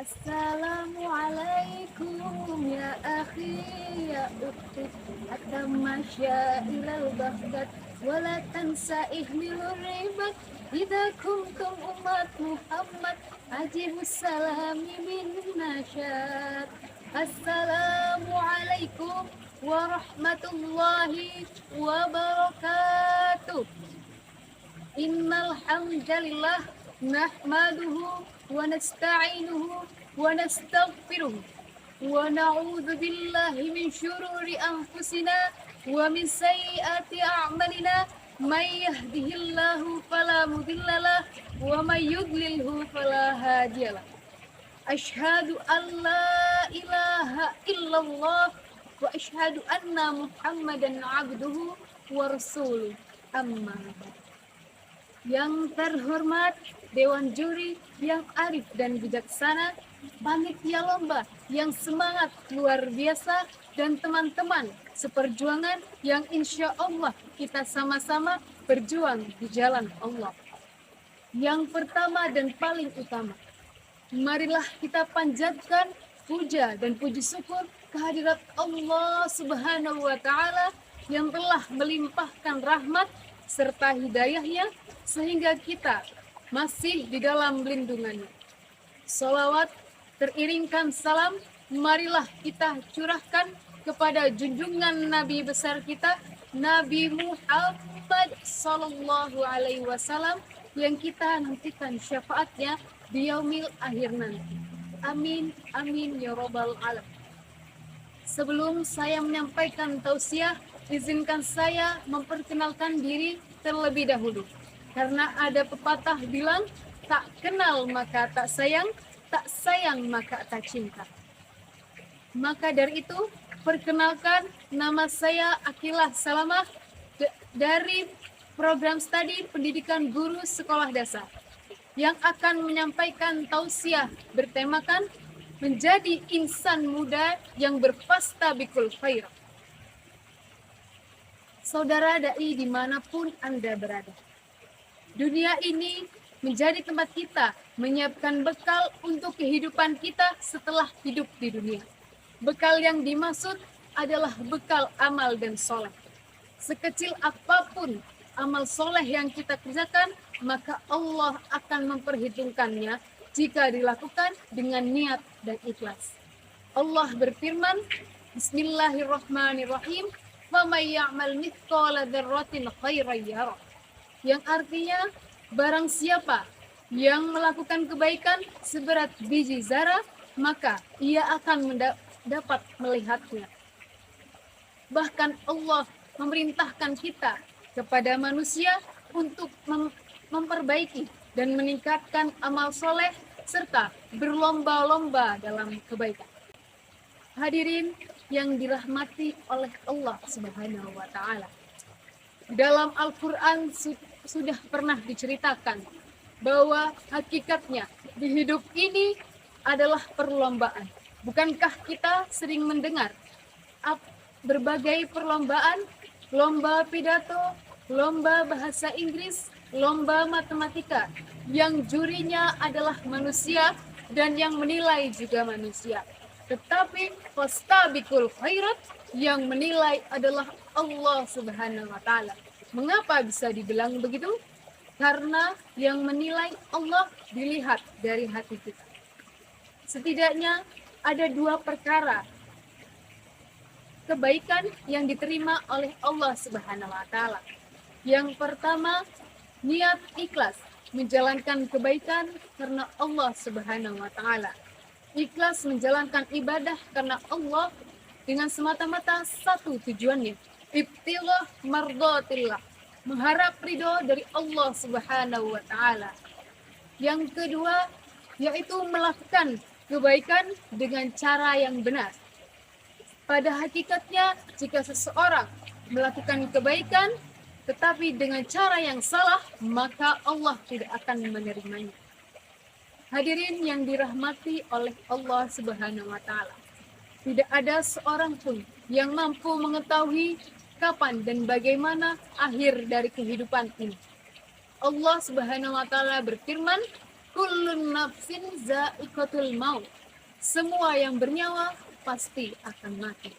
Assalamualaikum ya akhi ya ukhti atamasya ilal bahdat wala tansa ihmilur ribat idza kuntum umat Muhammad ajibus salami min nasyad. Assalamualaikum warahmatullahi wabarakatuh. Innal hamdalillah nahmaduhu wa nasta'inuhu wa nastaghfiruh wa na'udzu billahi min syururi anfusina wa min sayyiati a'malina may yahdihillahu fala mudhillalah wa may yudlilhu fala hadiyalah. Asyhadu an la ilaha illallah wa asyhadu anna Muhammadan abduhu wa rasuluh. Amma ba'd. Yang terhormat Dewan Juri yang arif dan bijaksana, panitia lomba yang semangat luar biasa, dan teman-teman seperjuangan yang insya Allah kita sama-sama berjuang di jalan Allah. Yang pertama dan paling utama, marilah kita panjatkan puja dan puji syukur kehadirat Allah Subhanahu wa Ta'ala yang telah melimpahkan rahmat serta hidayahnya sehingga kita masih di dalam lindungannya. Salawat teriringkan salam, marilah kita curahkan kepada junjungan Nabi besar kita, Nabi Muhammad Sallallahu Alaihi Wasallam, yang kita nantikan syafaatnya di yaumil akhir nanti. Amin, amin ya robbal alamin. Sebelum saya menyampaikan tausiah, izinkan saya memperkenalkan diri terlebih dahulu. Karena ada pepatah bilang, tak kenal maka tak sayang maka tak cinta. Maka dari itu, perkenalkan, nama saya Akilah Salamah dari program studi pendidikan guru sekolah dasar yang akan menyampaikan tausiah bertemakan menjadi insan muda yang berfastabikul khair. Saudara dai dimanapun Anda berada, dunia ini menjadi tempat kita menyiapkan bekal untuk kehidupan kita setelah hidup di dunia. Bekal yang dimaksud adalah bekal amal dan soleh. Sekecil apapun amal soleh yang kita kerjakan, maka Allah akan memperhitungkannya jika dilakukan dengan niat dan ikhlas. Allah berfirman, Bismillahirrahmanirrahim, وَمَنْ يَعْمَلْ مِثْقَالَ ذَرَّةٍ خَيْرًا يَرَهُ, yang artinya barang siapa yang melakukan kebaikan seberat biji zarah, maka ia akan dapat melihatnya. Bahkan Allah memerintahkan kita kepada manusia untuk memperbaiki dan meningkatkan amal soleh serta berlomba-lomba dalam kebaikan. Hadirin yang dirahmati oleh Allah Subhanahu wa Ta'ala, dalam Al-Quran sudah pernah diceritakan bahwa hakikatnya di hidup ini adalah perlombaan. Bukankah kita sering mendengar berbagai perlombaan, lomba pidato, lomba bahasa Inggris, lomba matematika, yang jurinya adalah manusia dan yang menilai juga manusia. Tetapi fastabikul khairat, yang menilai adalah Allah Subhanahu wa Ta'ala. Mengapa bisa dibilang begitu? Karena yang menilai Allah dilihat dari hati kita. Setidaknya ada dua perkara kebaikan yang diterima oleh Allah Subhanahu wa Ta'ala. Yang pertama, niat ikhlas menjalankan kebaikan karena Allah Subhanahu wa Ta'ala. Ikhlas menjalankan ibadah karena Allah dengan semata-mata satu tujuannya, ibtighah mardatillah, mengharap ridho dari Allah Subhanahu wa Ta'ala. Yang kedua, yaitu melakukan kebaikan dengan cara yang benar. Pada hakikatnya, jika seseorang melakukan kebaikan tetapi dengan cara yang salah, maka Allah tidak akan menerimanya. Hadirin yang dirahmati oleh Allah Subhanahu wa Ta'ala, tidak ada seorang pun yang mampu mengetahui kapan dan bagaimana akhir dari kehidupan ini. Allah Subhanahu wa Ta'ala berfirman, Kullun nafsin za'iqatul maut. Semua yang bernyawa pasti akan mati.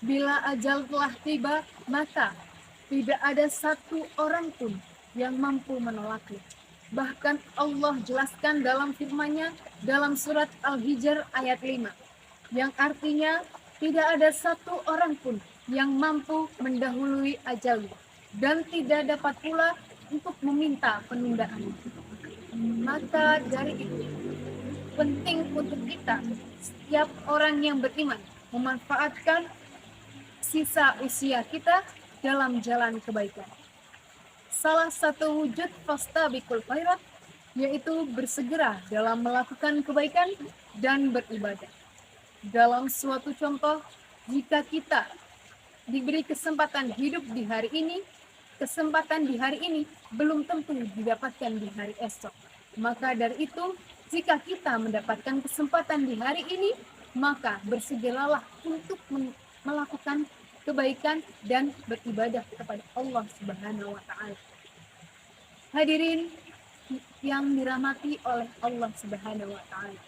Bila ajal telah tiba, maka tidak ada satu orang pun yang mampu menolaknya. Bahkan Allah jelaskan dalam firman-Nya dalam surat Al-Hijr ayat 5, yang artinya tidak ada satu orang pun yang mampu mendahului ajalnya dan tidak dapat pula untuk meminta penundaan. Maka dari itu, penting untuk kita, setiap orang yang beriman, memanfaatkan sisa usia kita dalam jalan kebaikan. Salah satu wujud fastabiqul khairat yaitu bersegera dalam melakukan kebaikan dan beribadah. Dalam suatu contoh, jika kita diberi kesempatan hidup di hari ini, kesempatan di hari ini belum tentu didapatkan di hari esok. Maka dari itu, jika kita mendapatkan kesempatan di hari ini, maka bersegeralah untuk melakukan kebaikan dan beribadah kepada Allah Subhanahu wa taala. Hadirin yang dirahmati oleh Allah Subhanahu wa taala.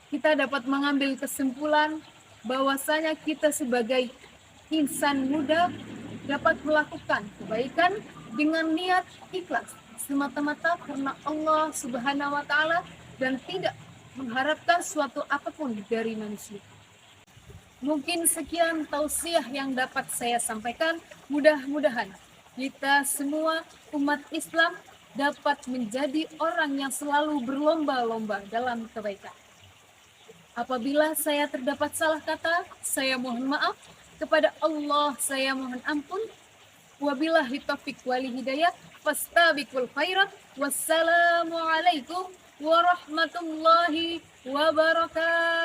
Kita dapat mengambil kesimpulan bahwasanya kita sebagai insan muda dapat melakukan kebaikan dengan niat ikhlas semata-mata karena Allah Subhanahu wa taala dan tidak mengharapkan suatu apapun dari manusia. Mungkin sekian tausiah yang dapat saya sampaikan. Mudah-mudahan kita semua umat Islam dapat menjadi orang yang selalu berlomba-lomba dalam kebaikan. Apabila saya terdapat salah kata, saya mohon maaf. Kepada Allah saya mohon ampun. Wabillahi taufiq wal hidayah. Fastabiqul khairat. Wassalamualaikum warahmatullahi wabarakatuh.